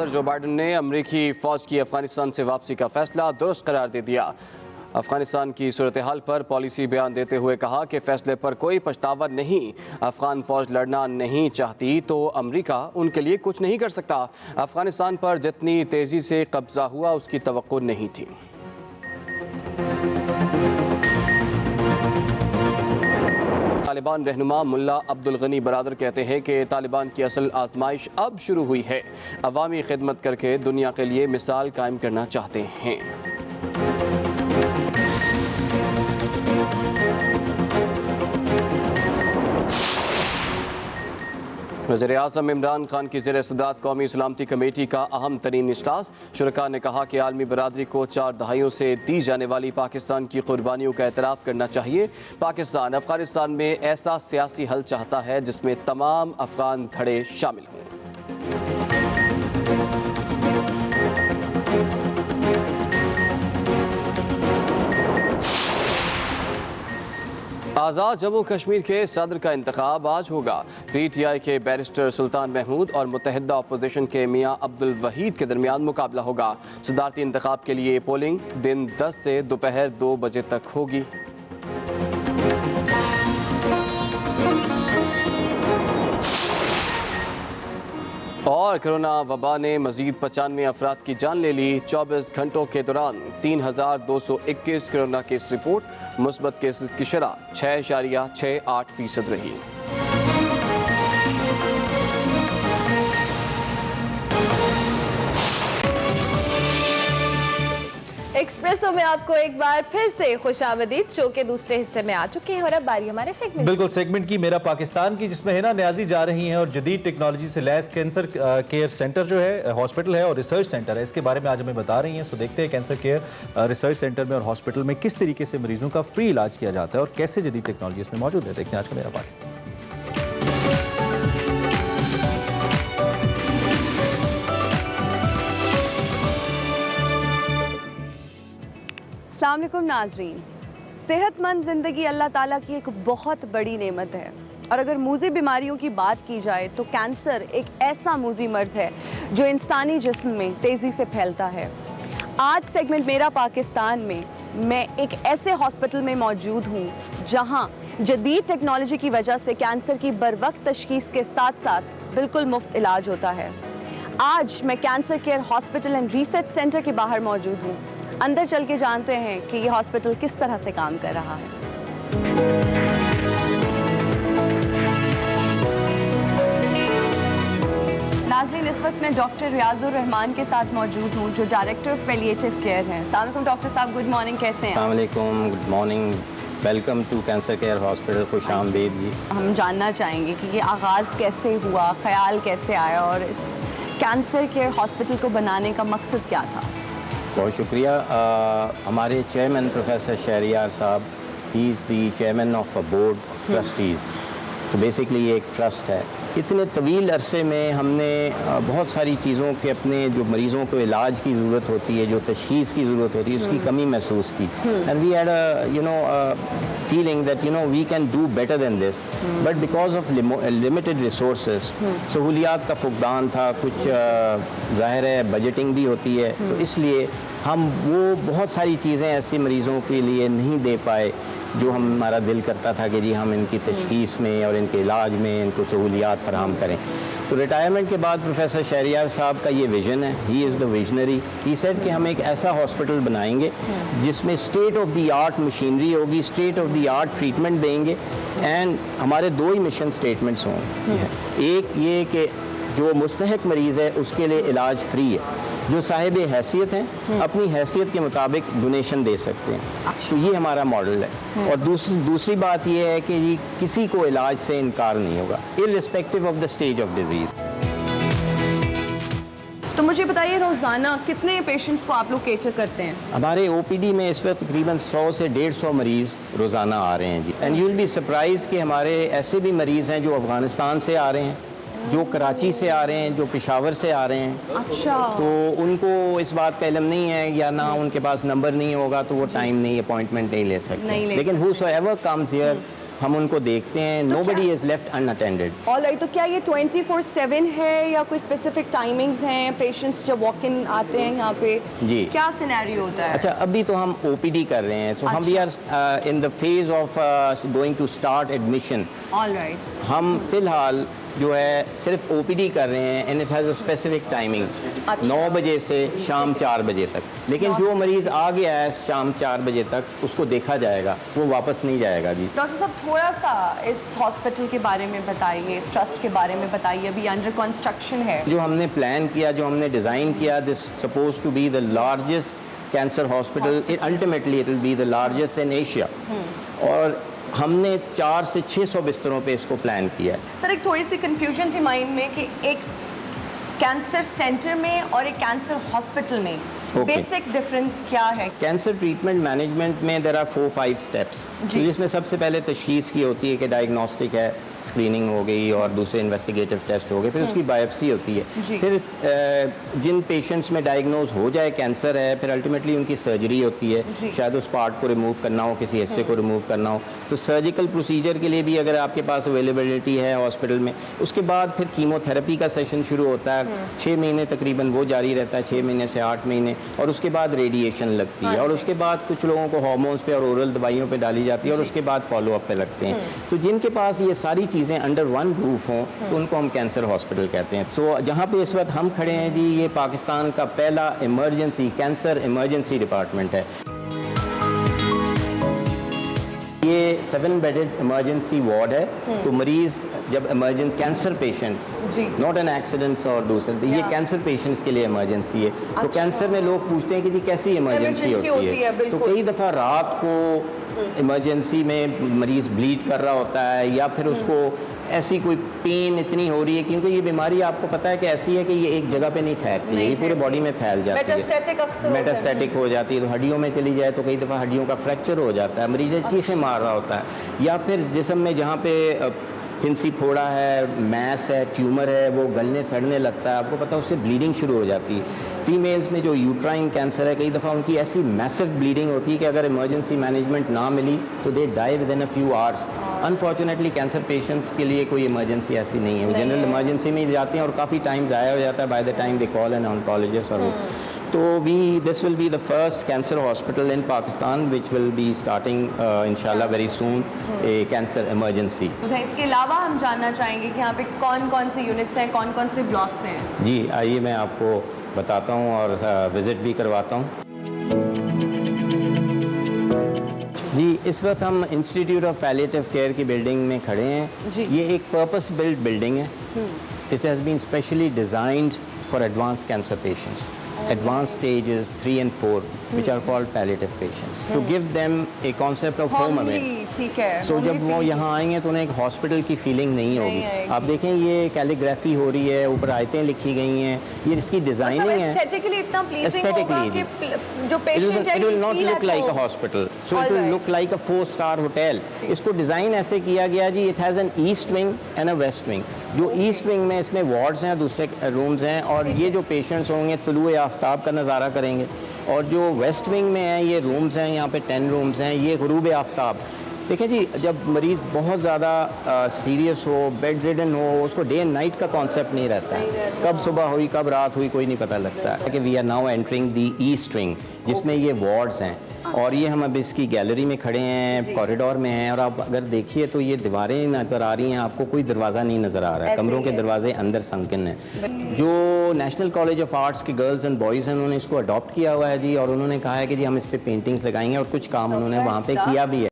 सदर जो बाइडन ने अमरीकी फ़ौज की अफगानिस्तान से वापसी का फैसला दुरुस्त करार दे दिया। अफगानिस्तान की सूरत हाल पर पॉलिसी बयान देते हुए कहा कि फैसले पर कोई पछतावा नहीं। अफगान फ़ौज लड़ना नहीं चाहती तो अमरीका उनके लिए कुछ नहीं कर सकता। अफगानिस्तान पर जितनी तेज़ी से कब्जा हुआ उसकी तवक्को नहीं थी। तालिबान रहनुमा मुल्ला अब्दुल गनी बरादर कहते हैं कि तालिबान की असल आजमाइश अब शुरू हुई है। अवामी खिदमत करके दुनिया के लिए मिसाल कायम करना चाहते हैं। वज़ीर-ए-आज़म इमरान खान की ज़ेर-ए-सदारत कौमी सलामती कमेटी का अहम तरीन इजलास। शुरका ने कहा कि आलमी बरादरी को 4 दहाइयों से दी जाने वाली पाकिस्तान की कुर्बानियों का एतराफ़ करना चाहिए। पाकिस्तान अफगानिस्तान में ऐसा सियासी हल चाहता है जिसमें तमाम अफगान धड़े शामिल हों। आज़ाद जम्मू कश्मीर के सदर का इंतखाब आज होगा। PTI के बैरिस्टर सुल्तान महमूद और मुत्तहिदा अपोजिशन के मियाँ अब्दुल वहीद के दरमियान मुकाबला होगा। सदारती इंतखाब के लिए पोलिंग दिन 10 से दोपहर 2 बजे तक होगी। और कोरोना वबा ने मजीद 95 अफराद की जान ले ली। 24 घंटों के दौरान 3221 कोरोना केस रिपोर्ट। मुस्बत केसेस की शरह 6.68% रही। एक्सप्रेसो में आपको एक बार फिर से खुशामदीद। शो के दूसरे हिस्से में आ चुके हैं और अब बारी हमारे सेगमेंट बिल्कुल सेगमेंट की मेरा पाकिस्तान की, जिसमें है ना न्याजी जा रही हैं और जदीद टेक्नोलॉजी से लैस कैंसर केयर सेंटर जो है, हॉस्पिटल है और रिसर्च सेंटर है, इसके बारे में आज हमें बता रही हैं। सो देखते हैं कैंसर केयर रिसर्च सेंटर में और हॉस्पिटल में किस तरीके से मरीजों का फ्री इलाज किया जाता है और कैसे जदीद टेक्नोलॉजी इसमें मौजूद है। देखते हैं आज का मेरा पाकिस्तान। अस्सलाम वालेकुम नाजरीन। सेहतमंद ज़िंदगी अल्लाह ताला की एक बहुत बड़ी नेमत है और अगर मूज़ी बीमारियों की बात की जाए तो कैंसर एक ऐसा मूज़ी मर्ज़ है जो इंसानी जिस्म में तेज़ी से फैलता है। आज सेगमेंट मेरा पाकिस्तान में मैं एक ऐसे हॉस्पिटल में मौजूद हूँ जहाँ जदीद टेक्नोलॉजी की वजह से कैंसर की बरवक्त तशख़ीस के साथ साथ बिल्कुल मुफ्त इलाज होता है। आज मैं cancer care hospital and research centre के बाहर मौजूद हूँ। अंदर चल के जानते हैं कि ये हॉस्पिटल किस तरह से काम कर रहा है। नाज़रीन, इस वक्त मैं डॉक्टर रियाजुर रहमान के साथ मौजूद हूँ जो डायरेक्टर ऑफ पैलिएटिव केयर हैं। अस्सलाम वालेकुम डॉक्टर साहब, गुड मॉर्निंग, कैसे हैं? अस्सलाम वालेकुम, good morning, welcome to cancer care hospital, खुशामदीद जी। हम जानना चाहेंगे कि ये आगाज़ कैसे हुआ, ख्याल कैसे आया और इस कैंसर केयर हॉस्पिटल को बनाने का मकसद क्या था? बहुत शुक्रिया। हमारे चेयरमैन प्रोफेसर शहरियार साहब, he is the chairman of a board of trustees. तो बेसिकली ये एक ट्रस्ट है। इतने तवील अरसे में हमने बहुत सारी चीज़ों के अपने जो मरीज़ों को इलाज की ज़रूरत होती है, जो तशख़ीस की ज़रूरत होती है, उसकी कमी महसूस की। And we had feeling that we can do better than this, but because of limited resources, सहूलियात का फुकदान था, कुछ ज़ाहिर है बजटिंग भी होती है, तो इसलिए हम वो बहुत सारी चीज़ें ऐसे मरीज़ों के लिए नहीं दे पाए जो हमारा दिल करता था कि जी हम इनकी तशख़ीस में और इनके इलाज में इनको सहूलियात फराहम करें। तो रिटायरमेंट के बाद प्रोफेसर शहरियार साहब का ये विज़न है, he is the visionary. He said कि हम एक ऐसा हॉस्पिटल बनाएंगे जिसमें state of the art machinery होगी, state of the art treatment देंगे। एंड हमारे 2 ही मिशन स्टेटमेंट्स होंगे। एक ये कि जो मुस्तहिक मरीज़ है उसके लिए इलाज फ्री है, जो साहिब हैसियत हैं अपनी हैसियत के मुताबिक डोनेशन दे सकते हैं। तो ये हमारा मॉडल है। और दूसरी बात ये है कि जी किसी को इलाज से इनकार नहीं होगा, irrespective of the stage of disease. तो मुझे बताइए, रोज़ाना कितने पेशेंट्स को आप लोग केटर करते हैं? हमारे OPD में इस वक्त तकरीबन 100 से 150 मरीज़ रोज़ाना आ रहे हैं जी। And you will be surprise कि हमारे ऐसे भी मरीज़ हैं जो अफ़गानिस्तान से आ रहे हैं, जो कराची से आ रहे हैं, जो पेशावर से आ रहे हैं। अच्छा। तो उनको इस बात का इल्म नहीं है या ना उनके पास नंबर नहीं होगा तो वो टाइम नहीं, अपॉइंटमेंट नहीं ले सकते। लेकिन whosoever comes here हम उनको देखते हैं, nobody is left unattended. All right, तो क्या ये 24/7 है या कोई स्पेसिफिक टाइमिंग्स हैं? पेशेंट्स जब वॉक इन आते हैं यहाँ पे, जी, क्या सिनेरियो होता है? अच्छा, अभी तो हम ओपीडी कर रहे हैं, सो हम we are in the phase of going to start admission. All right, हम फिलहाल जो है सिर्फ ओपीडी कर रहे हैं and it has a specific timing, 9 बजे से शाम 4 बजे तक। लेकिन जो मरीज़ आ गया है शाम 4 बजे तक, उसको देखा जाएगा, वो वापस नहीं जाएगा। जी डॉक्टर साहब, थोड़ा सा इस हॉस्पिटल के बारे में बताइए, इस ट्रस्ट के बारे में बताइए। अभी अंडर कंस्ट्रक्शन है। जो हमने प्लान किया, जो हमने डिज़ाइन किया, this suppose to be the largest cancer hospital, ultimately it will be the largest in Asia. और हमने 400 से 600 बिस्तरों पे इसको प्लान किया है। सर, एक थोड़ी सी कंफ्यूजन थी माइंड में कि एक कैंसर सेंटर में और एक कैंसर हॉस्पिटल में बेसिक डिफरेंस क्या है? कैंसर ट्रीटमेंट मैनेजमेंट में देयर आर 4-5 स्टेप्स, जिसमें सबसे पहले तशखीस की होती है कि डायग्नोस्टिक है, स्क्रीनिंग हो गई और दूसरे इन्वेस्टिगेटिव टेस्ट हो गए, फिर उसकी बायोप्सी होती है। फिर जिन पेशेंट्स में डायग्नोज हो जाए कैंसर है, फिर अल्टीमेटली उनकी सर्जरी होती है। शायद उस पार्ट को रिमूव करना हो, किसी हिस्से को रिमूव करना हो, तो सर्जिकल प्रोसीजर के लिए भी अगर आपके पास अवेलेबिलिटी है हॉस्पिटल में, उसके बाद फिर कीमोथेरेपी का सेशन शुरू होता है। 6 महीने तकरीबन वो जारी रहता है, 6 महीने से 8 महीने, और उसके बाद रेडिएशन लगती है, और उसके बाद कुछ लोगों को हार्मोन्स पे और ओरल दवाइयों पे डाली जाती है, और उसके बाद फॉलोअप पे लगते हैं। तो जिनके पास ये सारी चीज़ें अंडर वन रूफ हों, तो उनको हम कैंसर हॉस्पिटल कहते हैं। तो जहाँ पे इस वक्त हम खड़े हैं जी, ये पाकिस्तान का पहला इमरजेंसी कैंसर इमरजेंसी डिपार्टमेंट है। ये 7 बेडेड इमरजेंसी वार्ड है। तो मरीज़ जब emergency cancer patient, not an accidents और दूसरे, ये कैंसर पेशेंट्स के लिए इमरजेंसी है। तो कैंसर में लोग पूछते हैं कि जी कैसी इमरजेंसी होती है? तो कई दफ़ा रात को इमरजेंसी में मरीज़ ब्लीड कर रहा होता है, या फिर उसको ऐसी कोई पेन इतनी हो रही है, क्योंकि ये बीमारी आपको पता है कि ऐसी है कि ये एक जगह पे नहीं ठहरती है, ये पूरे बॉडी में फैल जाती है, मेटास्टैटिक हो जाती है। तो हड्डियों में चली जाए तो कई दफ़ा हड्डियों का फ्रैक्चर हो जाता है, मरीज़ चीखें मार रहा होता है। या फिर जिस्म में जहाँ पे फिंसी फोड़ा है, मैस है, ट्यूमर है, वो गलने सड़ने लगता है, आपको पता है उससे ब्लीडिंग शुरू हो जाती है। फीमेल्स में जो यूट्राइन कैंसर है, कई दफ़ा उनकी ऐसी मैसिव ब्लीडिंग होती है कि अगर इमरजेंसी मैनेजमेंट ना मिली तो they die within a few hours. Unfortunately cancer patients के लिए कोई इमरजेंसी ऐसी नहीं है, वो जनरल इमरजेंसी में जाते हैं और काफ़ी टाइम ज़ाया हो जाता है by the time they call an oncologist. और तो this will be the first cancer hospital in Pakistan which will be starting inshallah very soon a cancer emergency। इसके अलावा हम जानना चाहेंगे कि यहाँ पे कौन कौन से यूनिट्स हैं, कौन कौन से ब्लॉक्स हैं? जी आइए मैं आपको बताता हूँ और विज़िट भी करवाता हूँ। जी इस वक्त हम इंस्टीट्यूट ऑफ पैलिएटिव केयर की बिल्डिंग में खड़े हैं। ये एक पर्पस बिल्ड बिल्डिंग है। It has been specially designed for advance cancer patients, advanced stages 3 and 4 which are called palliative patients, to give them a concept of home away। ठीक है। So जब वो यहाँ आएंगे तो उन्हें एक हॉस्पिटल की फीलिंग नहीं होगी। आप देखें ये कैलीग्राफी हो रही है, ऊपर आयतें लिखी गई हैं, ये इसकी डिजाइनिंग है। एस्थेटिकली इतना प्लीजिंग होगा कि जो पेशेंट है, it will not look like a hospital, so it will look like a 4-star hotel। इसको डिज़ाइन ऐसे किया गया जी, it has an east wing and a west wing। जो ईस्ट विंग में इसमें वार्ड्स हैं, दूसरे रूम्स हैं, और ये जो पेशेंट्स होंगे तुलुए आफ्ताब का नज़ारा करेंगे। और जो वेस्ट विंग में है ये रूम्स हैं, यहाँ पे 10 रूम्स हैं, ये गुरूब आफ्ताब। देखिए जी, जब मरीज़ बहुत ज़्यादा सीरियस हो, बेड रिडन हो, उसको डे एंड नाइट का कॉन्सेप्ट नहीं रहता है, कब सुबह हुई कब रात हुई कोई नहीं पता लगता है। कि we are now entering the east wing, जिसमें ये वार्ड्स हैं, और ये हम अब इसकी गैलरी में खड़े हैं, कॉरिडोर में हैं, और आप अगर देखिए तो ये दीवारें नज़र आ रही हैं, आपको कोई दरवाज़ा नहीं नज़र आ रहा है, कमरों के दरवाजे अंदर संकिन हैं। जो नेशनल कॉलेज ऑफ आर्ट्स के गर्ल्स एंड बॉयज़ हैं, उन्होंने इसको अडॉप्ट किया हुआ है जी, और उन्होंने कहा है कि जी हम इस पर पेंटिंग्स लगाएंगे, और कुछ काम उन्होंने वहाँ पे किया भी है।